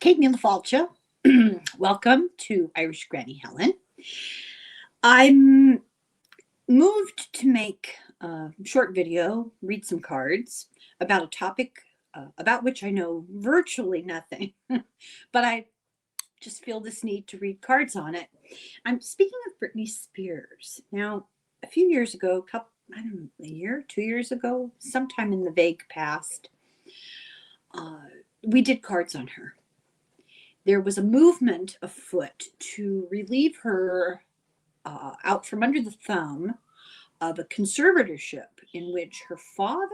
Kate Falcha. Welcome to Irish Granny Helen. I'm moved to make a short video, read some cards about a topic about which I know virtually nothing, but I just feel this need to read cards on it. I'm speaking of Britney Spears. Now, a few years ago, I don't know, a year, 2 years ago, sometime in the vague past, we did cards on her. There was a movement afoot to relieve her out from under the thumb of a conservatorship in which her father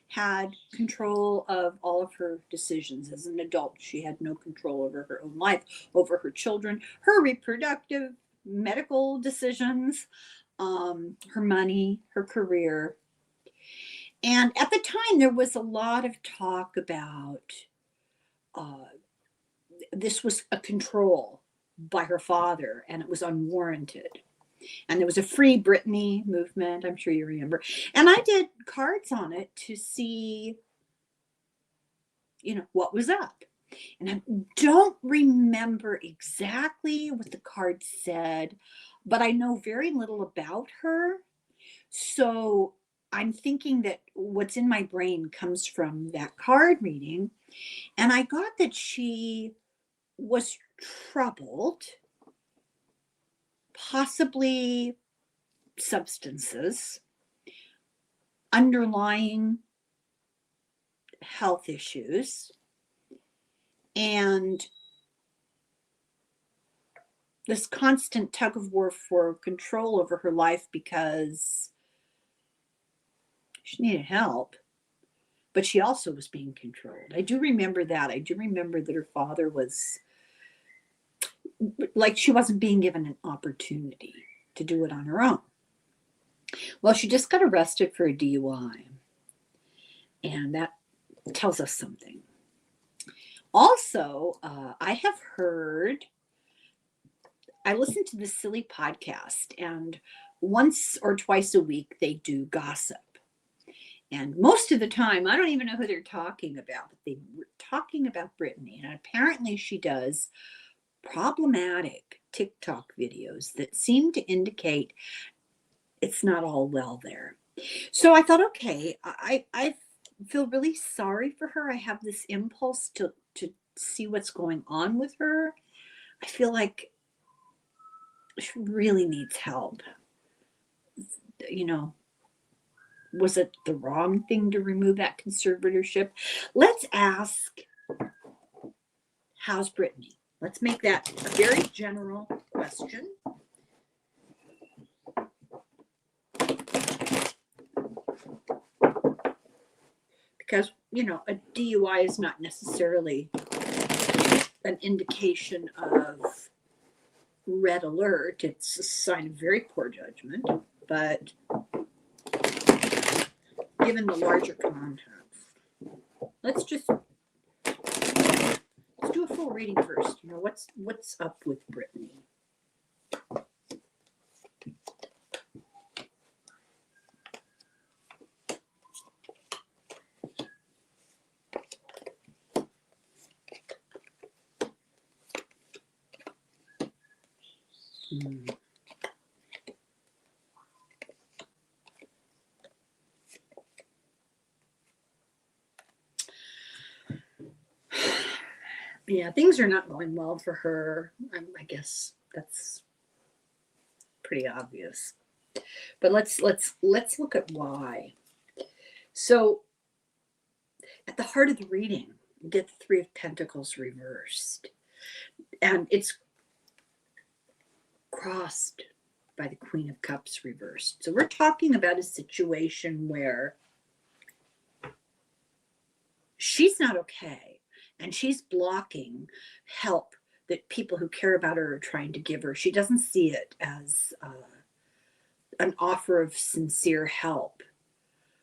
had control of all of her decisions. As an adult, she had no control over her own life, over her children, her reproductive, medical decisions, her money, her career. And at the time, there was a lot of talk about this was a control by her father, and it was unwarranted. And there was a Free Britney movement, I'm sure you remember. And I did cards on it to see, what was up. And I don't remember exactly what the card said, but I know very little about her. So I'm thinking that what's in my brain comes from that card reading. And I got that she was troubled, possibly substances, underlying health issues, and this constant tug of war for control over her life because she needed help, but she also was being controlled. I do remember that. I do remember that her father was like she wasn't being given an opportunity to do it on her own. Well, she just got arrested for a DUI, and that tells us something. Also, I listen to this silly podcast, and once or twice a week they do gossip. And most of the time, I don't even know who they're talking about, but they were talking about Britney. And apparently she does problematic TikTok videos that seem to indicate it's not all well there. So I thought, okay, I feel really sorry for her. I have this impulse to see what's going on with her. I feel like she really needs help. Was it the wrong thing to remove that conservatorship? Let's ask, how's Britney? Let's make that a very general question. Because, a DUI is not necessarily an indication of red alert. It's a sign of very poor judgment. But given the larger context, let's do a full reading first. What's up with Britney? Yeah, things are not going well for her. I guess that's pretty obvious. But let's look at why. So, at the heart of the reading, you get the Three of Pentacles reversed, and it's crossed by the Queen of Cups reversed. So we're talking about a situation where she's not okay. And she's blocking help that people who care about her are trying to give her. She doesn't see it as an offer of sincere help.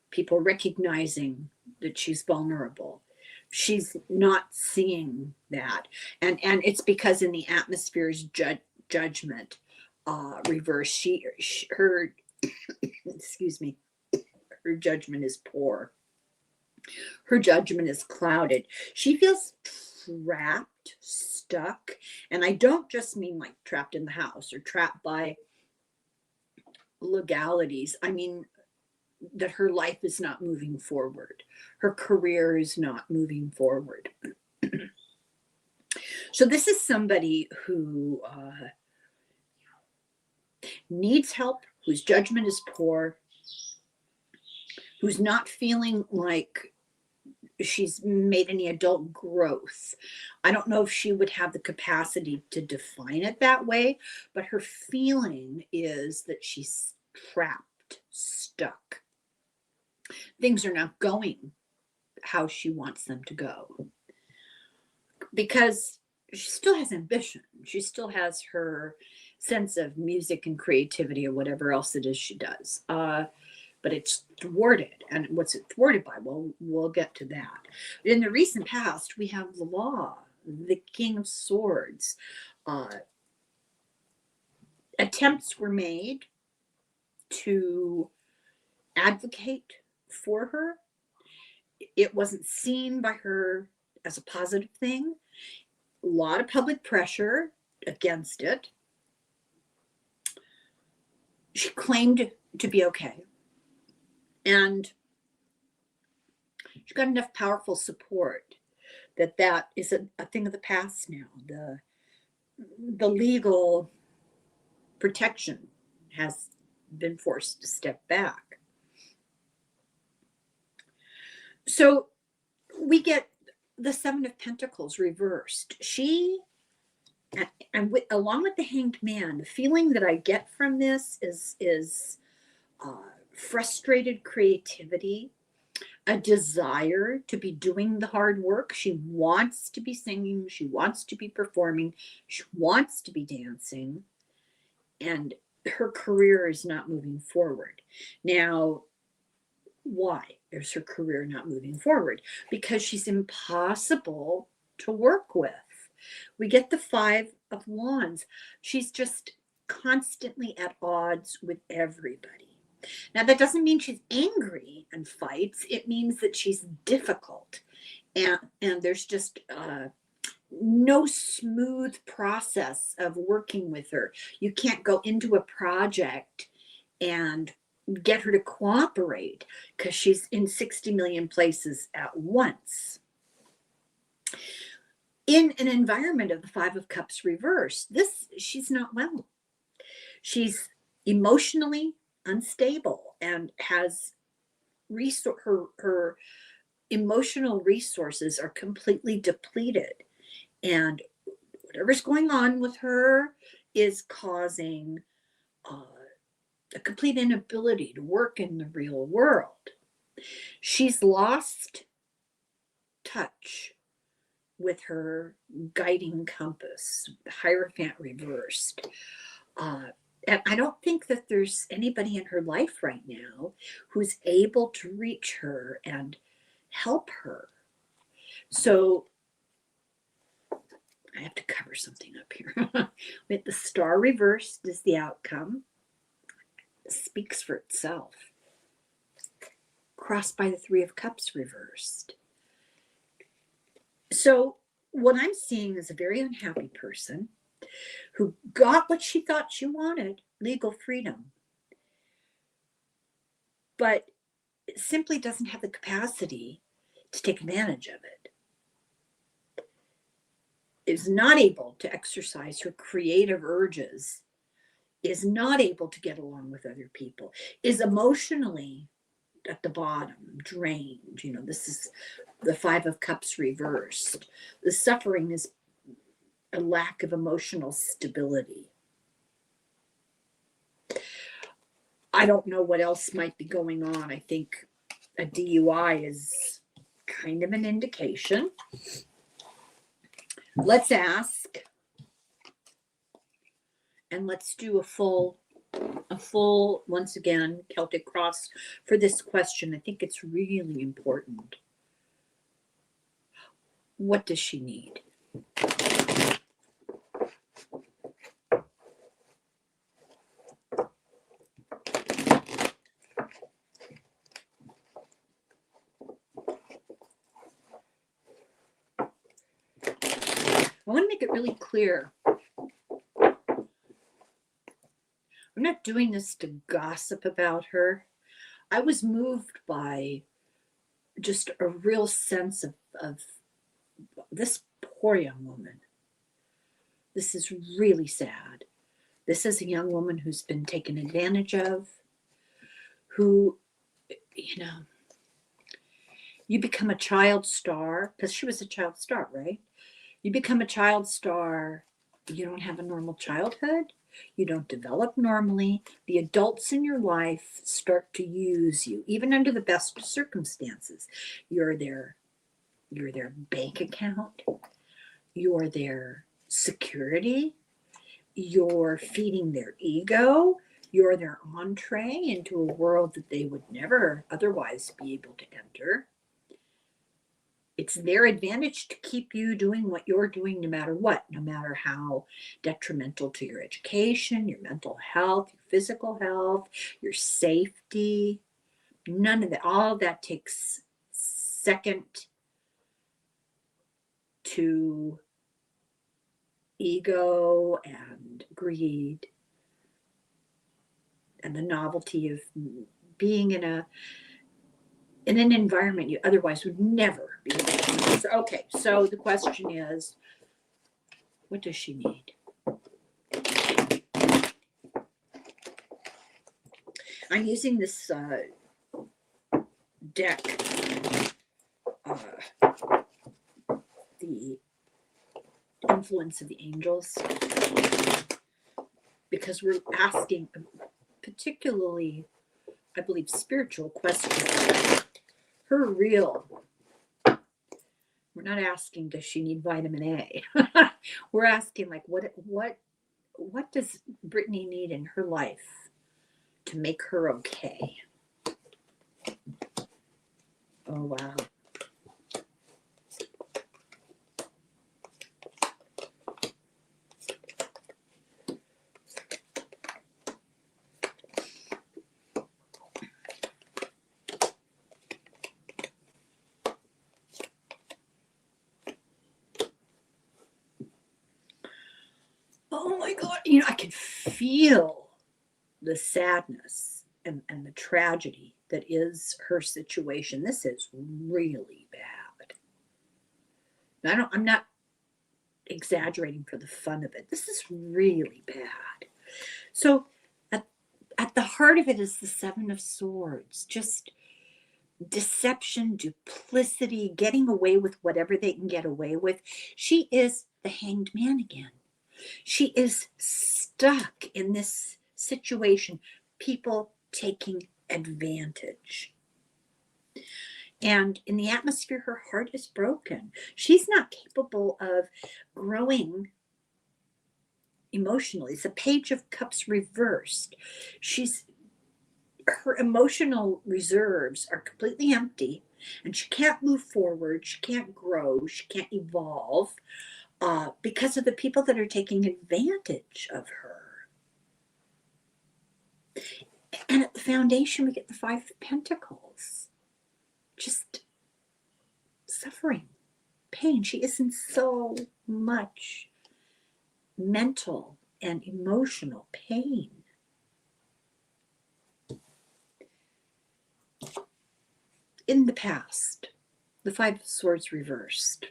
People recognizing that she's vulnerable. She's not seeing that. And it's because in the atmosphere's judgment reverse, her excuse me, her judgment is poor. Her judgment is clouded. She feels trapped, stuck. And I don't just mean like trapped in the house or trapped by legalities. I mean that her life is not moving forward. Her career is not moving forward. So this is somebody who needs help, whose judgment is poor, who's not feeling like she's made any adult growth. I don't know if she would have the capacity to define it that way, but her feeling is that she's trapped, stuck. Things are not going how she wants them to go. Because she still has ambition. She still has her sense of music and creativity or whatever else it is she does. But it's thwarted. And what's it thwarted by? Well, we'll get to that. In the recent past, we have the law, the King of Swords. Attempts were made to advocate for her. It wasn't seen by her as a positive thing. A lot of public pressure against it. She claimed to be okay. And she got enough powerful support that is a thing of the past now. The legal protection has been forced to step back. So we get the Seven of Pentacles reversed. She, and along with the Hanged Man, the feeling that I get from this is frustrated creativity, a desire to be doing the hard work. She wants to be singing. She wants to be performing. She wants to be dancing. And her career is not moving forward. Now, why is her career not moving forward? Because she's impossible to work with. We get the Five of Wands. She's just constantly at odds with everybody. Now, that doesn't mean she's angry and fights. It means that she's difficult. And there's just no smooth process of working with her. You can't go into a project and get her to cooperate because she's in 60 million places at once. In an environment of the Five of Cups reversed, she's not well. She's emotionally unstable and has her emotional resources are completely depleted. And whatever's going on with her is causing a complete inability to work in the real world. She's lost touch with her guiding compass, the Hierophant reversed. And I don't think that there's anybody in her life right now who's able to reach her and help her. So I have to cover something up here. With the Star reversed is the outcome. It speaks for itself. Crossed by the Three of Cups reversed. So what I'm seeing is a very unhappy person who got what she thought she wanted, legal freedom, but simply doesn't have the capacity to take advantage of it. Is not able to exercise her creative urges, is not able to get along with other people, is emotionally at the bottom, drained. You know, this is the Five of Cups reversed. The suffering is a lack of emotional stability. I don't know what else might be going on. I think a DUI is kind of an indication. Let's ask, and let's do a full, once again, Celtic cross for this question. I think it's really important. What does she need? make it really clear. I'm not doing this to gossip about her. I was moved by just a real sense of this poor young woman. This is really sad. This is a young woman who's been taken advantage of, who, you become a child star, because she was a child star, right? You become a child star, you don't have a normal childhood, you don't develop normally. The adults in your life start to use you, even under the best circumstances. You're their bank account, you're their security, you're feeding their ego, you're their entree into a world that they would never otherwise be able to enter. It's their advantage to keep you doing what you're doing no matter what, no matter how detrimental to your education, your mental health, your physical health, your safety. None of that, all of that takes second to ego and greed and the novelty of being in an environment you otherwise would never be able to. So, okay, so the question is, what does she need? I'm using this deck, the Influence of the Angels, because we're asking particularly, I believe, spiritual questions. Her real, we're not asking does she need vitamin A. We're asking, like, what does Britney need in her life to make her okay? Oh wow. Oh my God, I can feel the sadness and the tragedy that is her situation. This is really bad. I'm not exaggerating for the fun of it. This is really bad. So at the heart of it is the Seven of Swords, just deception, duplicity, getting away with whatever they can get away with. She is the Hanged Man again. She is stuck in this situation, people taking advantage. And in the atmosphere, her heart is broken. She's not capable of growing emotionally. It's a Page of Cups reversed. Her emotional reserves are completely empty, and she can't move forward. She can't grow. She can't evolve. Because of the people that are taking advantage of her. And at the foundation, we get the Five of Pentacles. Just suffering, pain. She is in so much mental and emotional pain. In the past, the Five of Swords reversed.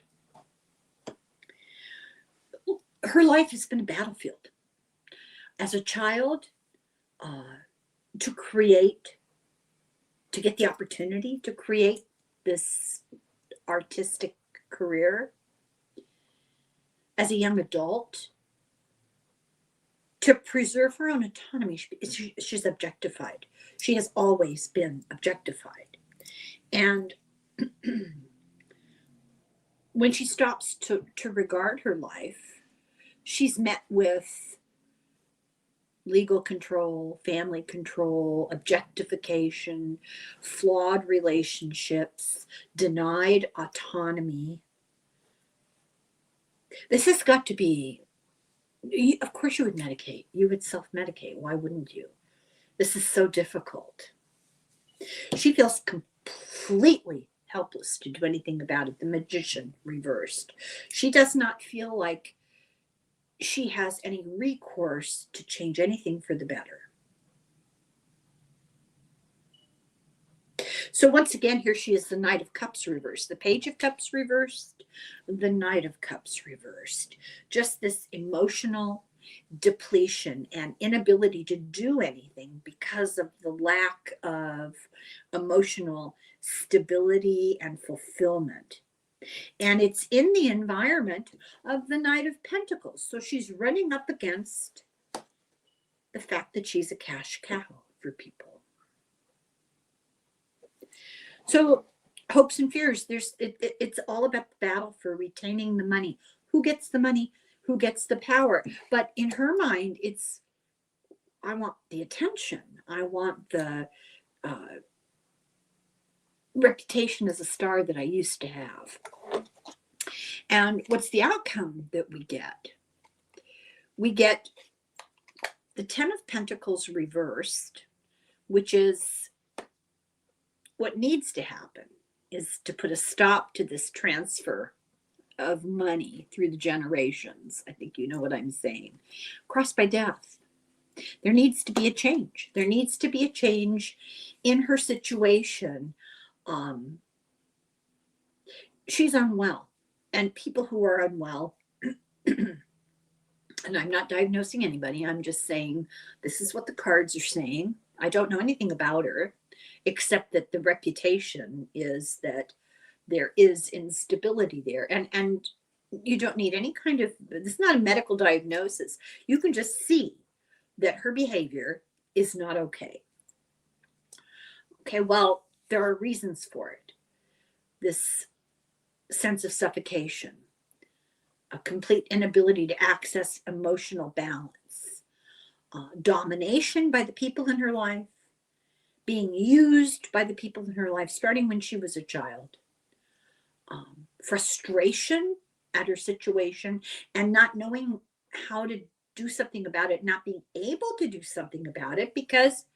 Her life has been a battlefield. As a child, to get the opportunity to create this artistic career. As a young adult, to preserve her own autonomy, she's objectified. She has always been objectified. And when she stops to regard her life, she's met with legal control, family control, objectification, flawed relationships, denied autonomy. This has got to be, of course you would medicate. You would self-medicate. Why wouldn't you? This is so difficult. She feels completely helpless to do anything about it. The Magician reversed. She does not feel like she has any recourse to change anything for the better. So once again, here she is, the Knight of Cups reversed, the Page of Cups reversed, the Knight of Cups reversed. Just this emotional depletion and inability to do anything because of the lack of emotional stability and fulfillment. And it's in the environment of the Knight of Pentacles. So she's running up against the fact that she's a cash cow for people. So hopes and fears, it's all about the battle for retaining the money. Who gets the money? Who gets the power? But in her mind, it's, I want the attention. I want the reputation as a star that I used to have. And what's the outcome that we get? We get the Ten of Pentacles reversed, which is what needs to happen, is to put a stop to this transfer of money through the generations. I think you know what I'm saying. Crossed by death. There needs to be a change. There needs to be a change in her situation. She's unwell, and people who are unwell, and I'm not diagnosing anybody, I'm just saying this is what the cards are saying. I don't know anything about her, except that the reputation is that there is instability there. And you don't need any kind of, this is not a medical diagnosis. You can just see that her behavior is not okay. Okay, well, there are reasons for it. This sense of suffocation, a complete inability to access emotional balance, domination by the people in her life, being used by the people in her life, starting when she was a child, frustration at her situation, and not knowing how to do something about it, not being able to do something about it because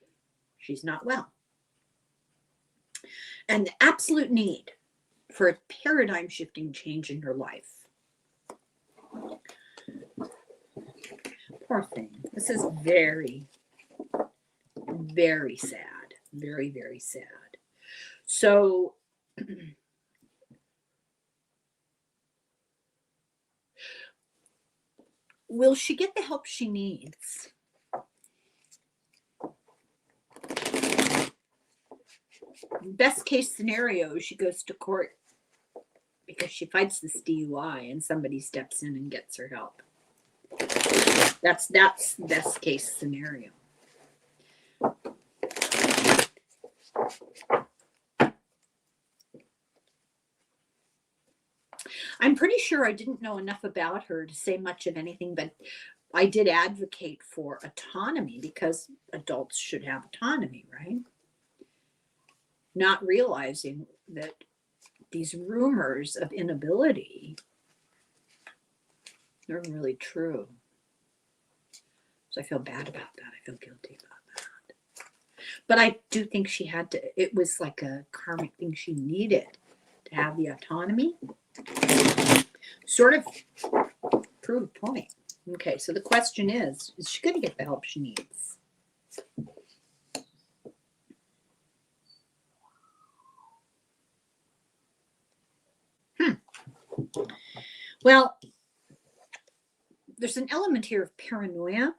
she's not well. And the absolute need for a paradigm shifting change in her life. Poor thing. This is very, very sad. Very, very sad. So will she get the help she needs? Best case scenario, she goes to court because she fights this DUI and somebody steps in and gets her help. That's best case scenario. I'm pretty sure I didn't know enough about her to say much of anything, but I did advocate for autonomy because adults should have autonomy, right? Not realizing that these rumors of inability are really true. So I feel bad about that. I feel guilty about that. But I do think she had to, it was like a karmic thing she needed to have the autonomy. Sort of prove a point. Okay, so the question is she going to get the help she needs? Well, there's an element here of paranoia,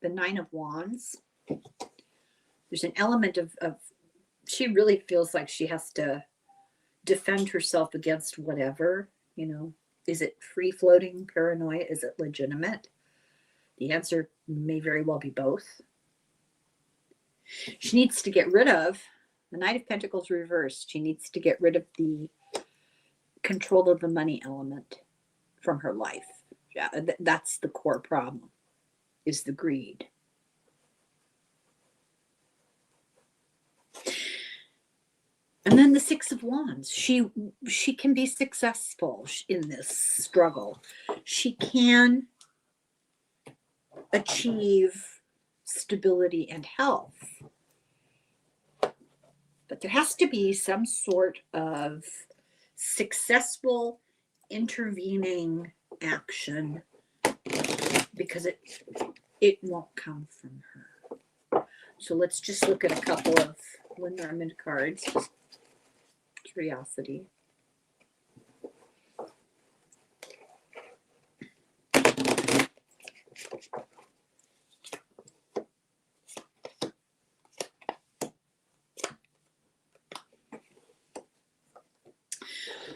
the Nine of Wands. There's an element of she really feels like she has to defend herself against whatever, you know. Is it free-floating paranoia? Is it legitimate? The answer may very well be both. She needs to get rid of the Knight of Pentacles reversed. She needs to get rid of the control of the money element from her life. Yeah, that's the core problem, is the greed. And then the Six of Wands. She can be successful in this struggle. She can achieve stability and health. But there has to be some sort of successful intervening action because it won't come from her. So let's just look at a couple of Lenormand cards. Curiosity.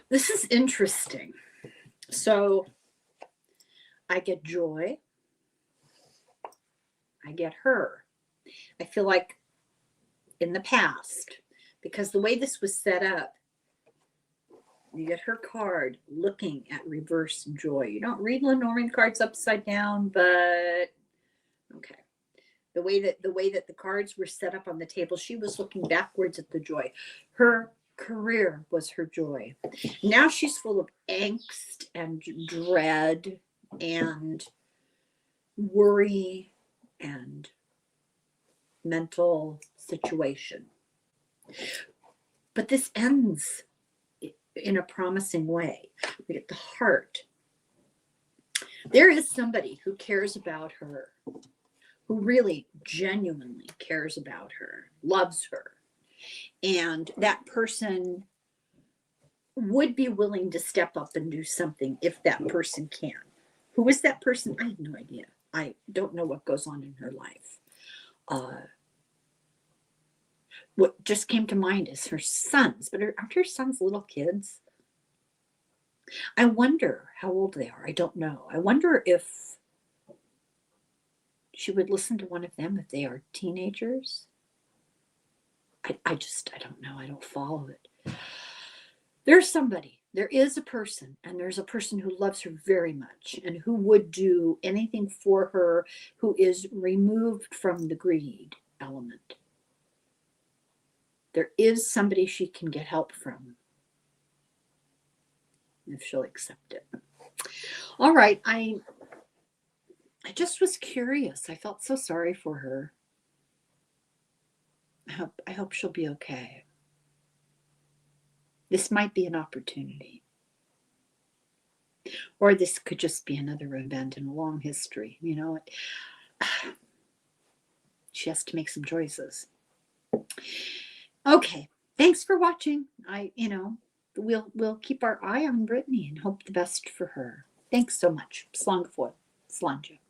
This is interesting. So I get joy. I get her. I feel like in the past, because the way this was set up, you get her card looking at reverse joy. You don't read Lenormand cards upside down, but okay. The way that the cards were set up on the table, she was looking backwards at the joy. Her career was her joy. Now she's full of angst and dread and worry and mental situation. But this ends in a promising way. We get the heart. There is somebody who cares about her, who really genuinely cares about her, loves her. And that person would be willing to step up and do something if that person can. Who is that person? I have no idea. I don't know what goes on in her life. What just came to mind is her sons, but aren't her sons little kids? I wonder how old they are. I don't know. I wonder if she would listen to one of them if they are teenagers. I don't know. I don't follow it. There's somebody, there is a person, and there's a person who loves her very much and who would do anything for her, who is removed from the greed element. There is somebody she can get help from if she'll accept it. All right. I just was curious. I felt so sorry for her. I hope she'll be okay. This might be an opportunity. Or this could just be another event in a long history. You know, she has to make some choices. Okay, thanks for watching. We'll keep our eye on Britney and hope the best for her. Thanks so much. Slán go fóill. Slán.